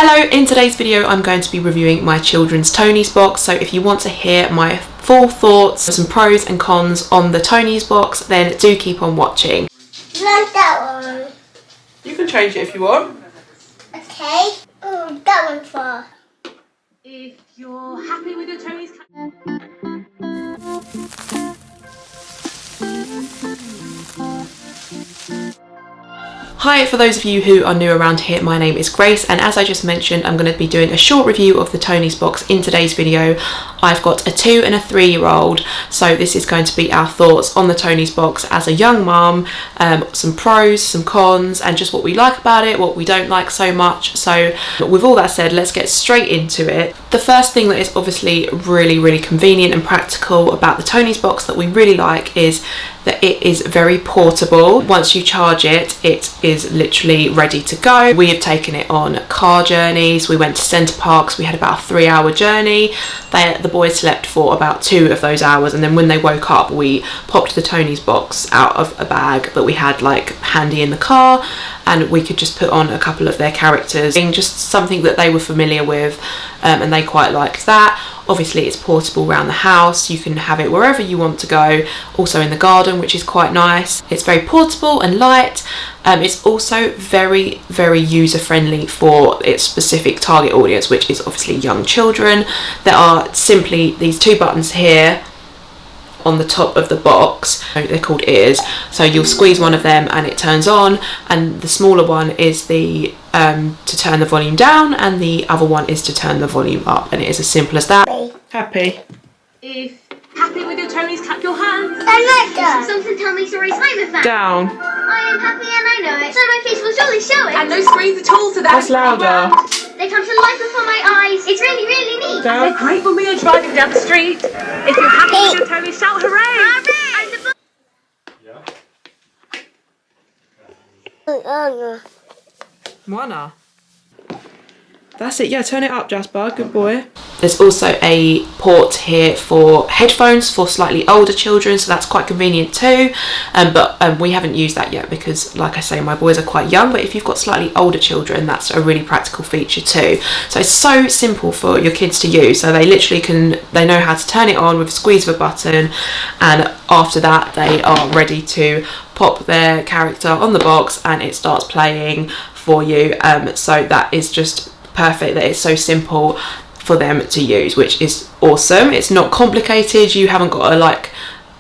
Hello, in today's video I'm going to be reviewing my children's Tonies box, so if you want to hear my full thoughts, some pros and cons on the Tonies box, then do keep on watching. Like that one. You can change it if you want. Okay. Oh, that one for. If you're happy with your Tonies. Hi, for those of you who are new around here, my name is Grace, and as I just mentioned, I'm going to be doing a short review of the Tonies box in today's video. I've got a 2 and a 3-year-old, so this is going to be our thoughts on the Tonies box as a young mum, some pros, some cons, and just what we like about it, what we don't like so much. So with all that said, let's get straight into it. The first thing that is obviously really convenient and practical about the Tonies box that we really like is that it is very portable. Once you charge it, it is literally ready to go. We have taken it on car journeys. We went to Centre Parks. We had about a 3-hour journey. The boys slept for about 2 of those hours, and then when they woke up, we popped the Tonies box out of a bag that we had like handy in the car, and we could just put on a couple of their characters, just something that they were familiar with, and they quite liked that. Obviously it's portable around the house, you can have it wherever you want to go, also in the garden, which is quite nice. It's very portable and light. It's also very user friendly for its specific target audience, which is obviously young children. There are simply these 2 buttons here on the top of the box. They're called ears, so you'll squeeze one of them and it turns on, and the smaller one is the to turn the volume down, and the other one is to turn the volume up, and it is as simple as that. Happy. If happy with your Tonies, clap your hands. I like that. Something tell me stories, I'm a fan. Down. I am happy and I know it, so my face will surely show it. And no screens at all, so That's louder. They come to life before my eyes. It's really neat. Down. They're great when we are driving down the street. If you're happy with your Tonies, shout hooray! Hooray! And the Moana. That's it, yeah, turn it up, Jasper, good boy. There's also a port here for headphones for slightly older children, so that's quite convenient too. But we haven't used that yet because, like I say, my boys are quite young, but if you've got slightly older children, that's a really practical feature too. So it's so simple for your kids to use, so they literally they know how to turn it on with a squeeze of a button, and after that they are ready to pop their character on the box and it starts playing for you. So that is just perfect, that it's so simple for them to use, which is awesome. It's not complicated, you haven't got to like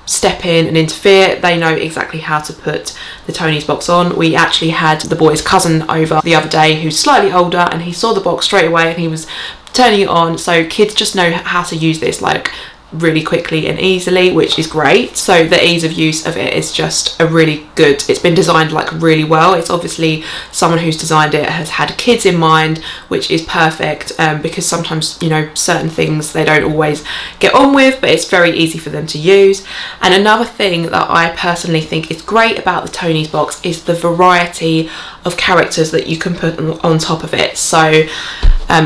step in and interfere. They know exactly how to put the Tonies box on. We actually had the boy's cousin over the other day who's slightly older, and he saw the box straight away and he was turning it on. So kids just know how to use this like really quickly and easily, which is great. So the ease of use of it is just a really good, it's been designed like really well. It's obviously someone who's designed it has had kids in mind, which is perfect, because sometimes, you know, certain things they don't always get on with, but it's very easy for them to use. And another thing that I personally think is great about the Tonies box is the variety of characters that you can put on top of it. So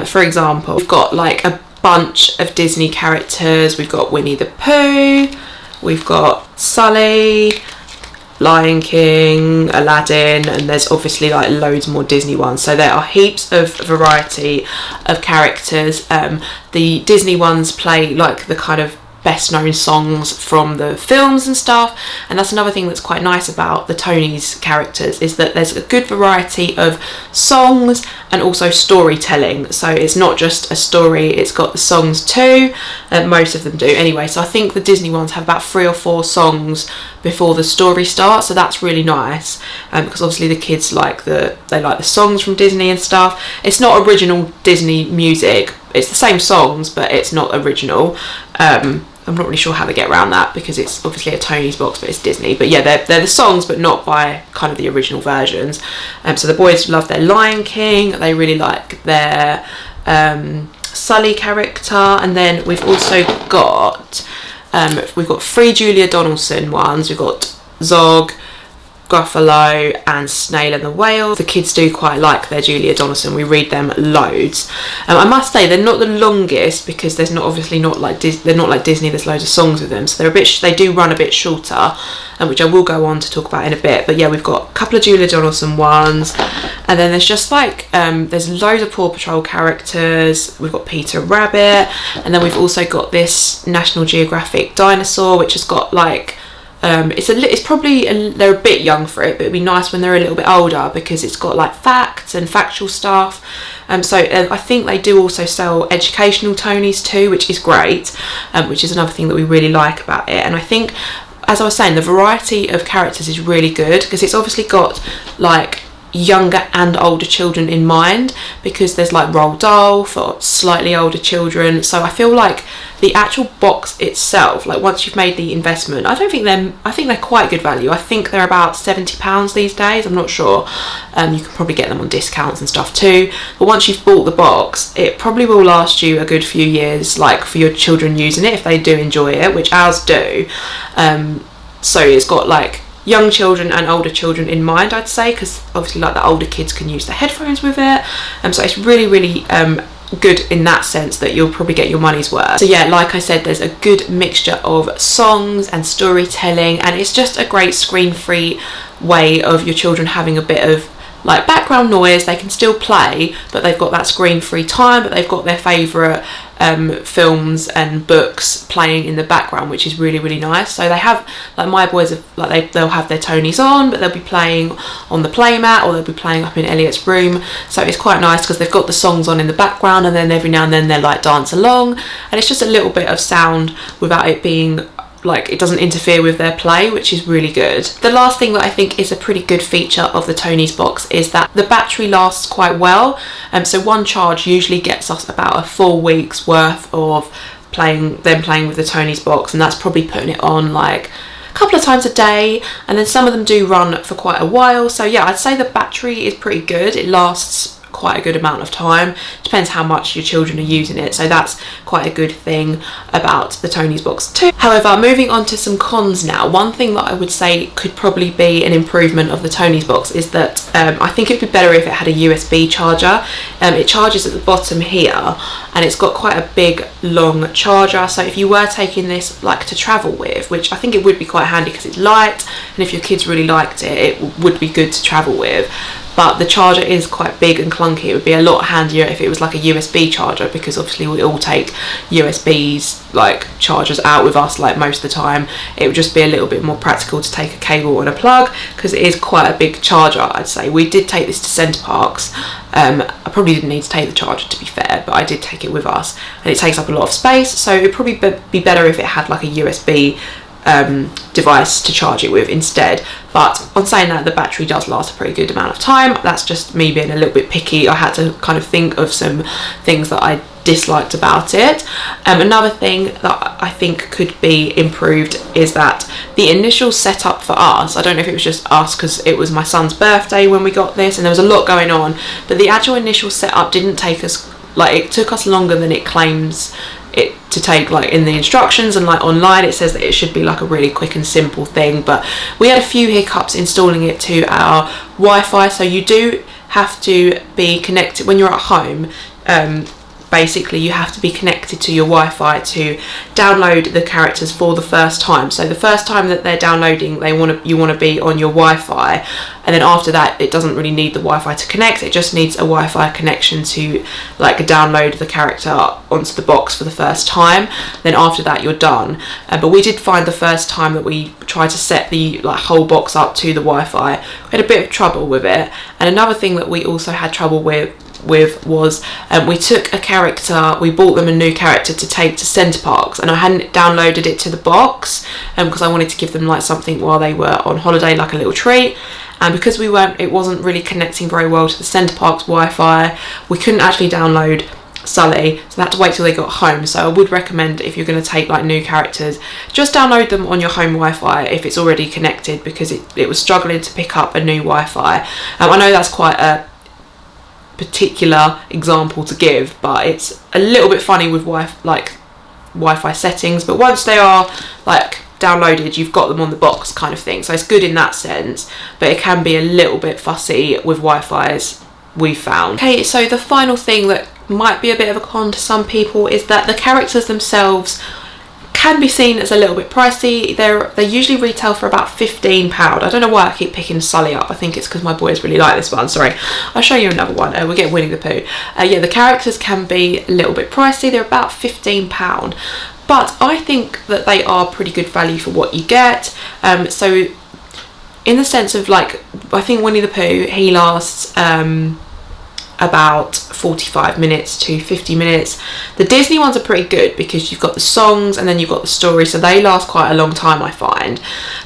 for example, we've got like a bunch of Disney characters. We've got Winnie the Pooh, we've got Sully, Lion King, Aladdin, and there's obviously like loads more Disney ones. So there are heaps of variety of characters. The Disney ones play like the kind of best known songs from the films and stuff, and that's another thing that's quite nice about the Tonies characters, is that there's a good variety of songs and also storytelling. So it's not just a story, it's got the songs too, most of them do anyway. So I think the Disney ones have about 3 or 4 songs before the story starts, so that's really nice, because obviously the kids like the songs from Disney and stuff. It's not original Disney music, it's the same songs, but it's not original. I'm not really sure how they get around that because it's obviously a Tonies box, but it's Disney. But yeah, they're the songs, but not by kind of the original versions. So the boys love their Lion King. They really like their Sully character, and then we've also got 3 Julia Donaldson ones. We've got Zog, Gruffalo and Snail and the Whale. The kids do quite like their Julia Donaldson. We read them loads. I must say they're not the longest because there's not obviously not like they're not like Disney. There's loads of songs with them, so they're a bit. They do run a bit shorter, which I will go on to talk about in a bit. But yeah, we've got a couple of Julia Donaldson ones, and then there's just like there's loads of Paw Patrol characters. We've got Peter Rabbit, and then we've also got this National Geographic dinosaur, which has got like. It's probably they're a bit young for it, but it'd be nice when they're a little bit older because it's got like facts and factual stuff. So I think they do also sell educational Tonies too, which is great, which is another thing that we really like about it. And I think, as I was saying, the variety of characters is really good because it's obviously got like younger and older children in mind, because there's like Roald Dahl for slightly older children. So I feel like the actual box itself, like once you've made the investment, I think they're quite good value. I think they're about £70 these days, I'm not sure. You can probably get them on discounts and stuff too, but once you've bought the box, it probably will last you a good few years, like for your children using it if they do enjoy it, which ours do. So it's got like young children and older children in mind, I'd say, because obviously like the older kids can use the headphones with it, so it's really good in that sense that you'll probably get your money's worth. So yeah, like I said, there's a good mixture of songs and storytelling, and it's just a great screen-free way of your children having a bit of like background noise. They can still play, but they've got that screen-free time, but they've got their favourite films and books playing in the background, which is really nice. So they have, like my boys have, like they'll have their Tonies on, but they'll be playing on the playmat, or they'll be playing up in Elliot's room. So it's quite nice because they've got the songs on in the background, and then every now and then they'll like dance along, and it's just a little bit of sound without it being like, it doesn't interfere with their play, which is really good. The last thing that I think is a pretty good feature of the Tonies box is that the battery lasts quite well. So one charge usually gets us about a 4 weeks worth of playing with the Tonies box, and that's probably putting it on like a couple of times a day, and then some of them do run for quite a while. So yeah, I'd say the battery is pretty good. It lasts quite a good amount of time, depends how much your children are using it, so that's quite a good thing about the Tonies box too. However, moving on to some cons now, one thing that I would say could probably be an improvement of the Tonies box is that I think it'd be better if it had a USB charger. It charges at the bottom here, and it's got quite a big long charger, so if you were taking this like to travel with, which I think it would be quite handy because it's light, and if your kids really liked it, it would be good to travel with. But the charger is quite big and clunky. It would be a lot handier if it was like a USB charger, because obviously we all take USBs like chargers out with us like most of the time. It would just be a little bit more practical to take a cable and a plug, because it is quite a big charger, I'd say. We did take this to Centre Parks. I probably didn't need to take the charger, to be fair, but I did take it with us, and it takes up a lot of space, so it'd probably be better if it had like a USB device to charge it with instead. But on saying that, the battery does last a pretty good amount of time. That's just me being a little bit picky. I had to kind of think of some things that I disliked about it. Another thing that I think could be improved is that the initial setup for us, I don't know if it was just us because it was my son's birthday when we got this and there was a lot going on, but the actual initial setup didn't take us, like it took us longer than it claims it to take. Like in the instructions and like online it says that it should be like a really quick and simple thing, but we had a few hiccups installing it to our Wi-Fi. So you do have to be connected when you're at home. Basically you have to be connected to your Wi-Fi to download the characters for the first time. So the first time that they're downloading, you want to be on your Wi-Fi, and then after that it doesn't really need the Wi-Fi to connect. It just needs a Wi-Fi connection to like download the character onto the box for the first time. Then after that you're done. But we did find the first time that we tried to set the like whole box up to the Wi-Fi, we had a bit of trouble with it. And another thing that we also had trouble with was we took a character, we bought them a new character to take to Centre Parks, and I hadn't downloaded it to the box because I wanted to give them like something while they were on holiday, like a little treat. And because it wasn't really connecting very well to the Centre Parks Wi-Fi, we couldn't actually download Sully, so I had to wait till they got home. So I would recommend, if you're going to take like new characters, just download them on your home Wi-Fi if it's already connected, because it was struggling to pick up a new Wi-Fi. I know that's quite a particular example to give, but it's a little bit funny with Wi-Fi settings, but once they are like downloaded, you've got them on the box kind of thing. So it's good in that sense, but it can be a little bit fussy with Wi-Fi's, we've found. Okay, so the final thing that might be a bit of a con to some people is that the characters themselves can be seen as a little bit pricey. They usually retail for about £15. I don't know why I keep picking Sully up. I think it's because my boys really like this one. Sorry, I'll show you another one. We'll get Winnie the Pooh. Yeah, the characters can be a little bit pricey. They're about £15, but I think that they are pretty good value for what you get. So in the sense of, like, I think Winnie the Pooh, he lasts about 45 minutes to 50 minutes. The Disney ones are pretty good because you've got the songs and then you've got the story, so they last quite a long time, I find.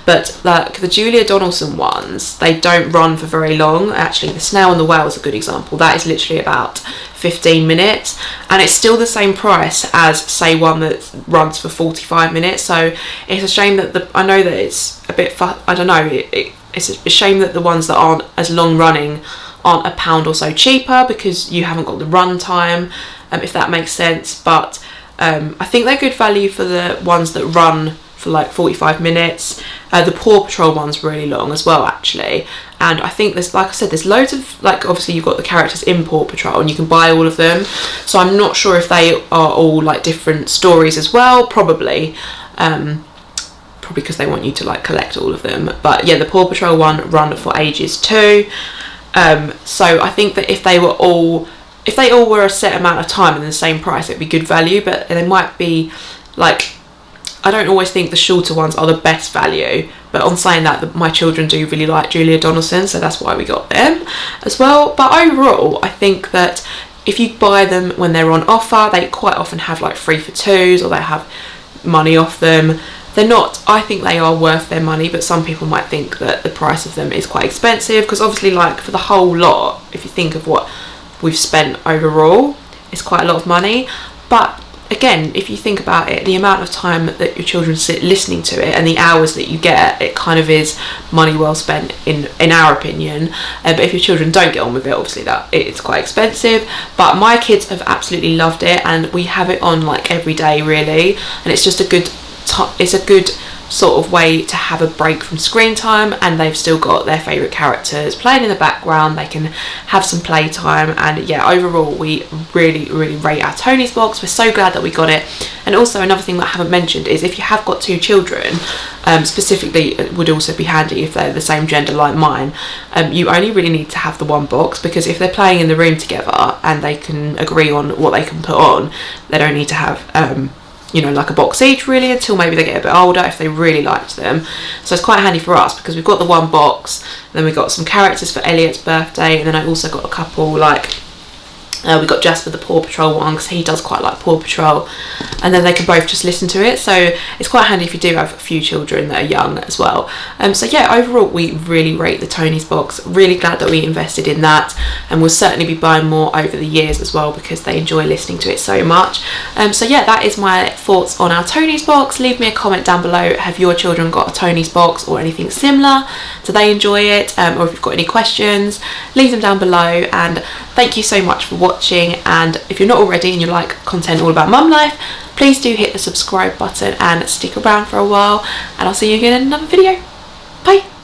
But like the Julia Donaldson ones, they don't run for very long. Actually, the Snail and the Whale is a good example. That is literally about 15 minutes, and it's still the same price as, say, one that runs for 45 minutes. So it's a shame that I know that it's a bit I don't know, it's a shame that the ones that aren't as long running aren't £1 or so cheaper because you haven't got the run time, if that makes sense. But I think they're good value for the ones that run for like 45 minutes. The Paw Patrol one's really long as well, actually. And I think there's, like I said, there's loads of, like, obviously you've got the characters in Paw Patrol and you can buy all of them. So I'm not sure if they are all like different stories as well. Probably because they want you to like collect all of them. But yeah, the Paw Patrol one run for ages too. So I think that if they all were a set amount of time and the same price, it'd be good value. But they might be like, I don't always think the shorter ones are the best value, but on saying that, my children do really like Julia Donaldson, so that's why we got them as well. But overall, I think that if you buy them when they're on offer, they quite often have like 3 for 2s, or they have money off them. They're not, I think they are worth their money, but some people might think that the price of them is quite expensive, because obviously, like, for the whole lot, if you think of what we've spent overall, it's quite a lot of money. But again, if you think about it, the amount of time that your children sit listening to it and the hours that you get, it kind of is money well spent in our opinion. But if your children don't get on with it, obviously that it's quite expensive. But my kids have absolutely loved it, and we have it on like every day really, and it's just a good sort of way to have a break from screen time, and they've still got their favourite characters playing in the background. They can have some playtime, and yeah, overall we really rate our Tonies box. We're so glad that we got it. And also another thing that I haven't mentioned is if you have got 2 children, specifically, it would also be handy if they're the same gender like mine. You only really need to have the one box, because if they're playing in the room together and they can agree on what they can put on, they don't need to have you know, like a box each really, until maybe they get a bit older if they really liked them. So it's quite handy for us because we've got the one box, then we got some characters for Elliot's birthday, and then I also got a couple, like we got Jasper the Paw Patrol one because he does quite like Paw Patrol, and then they can both just listen to it. So it's quite handy if you do have a few children that are young as well. So yeah, overall we really rate the Tonies box. Really glad that we invested in that, and we'll certainly be buying more over the years as well because they enjoy listening to it so much. So yeah, that is my thoughts on our Tonies box. Leave me a comment down below. Have your children got a Tonies box or anything similar? Do they enjoy it? Or if you've got any questions, leave them down below. And thank you so much for watching, and if you're not already and you like content all about mum life, please do hit the subscribe button and stick around for a while, and I'll see you again in another video. Bye.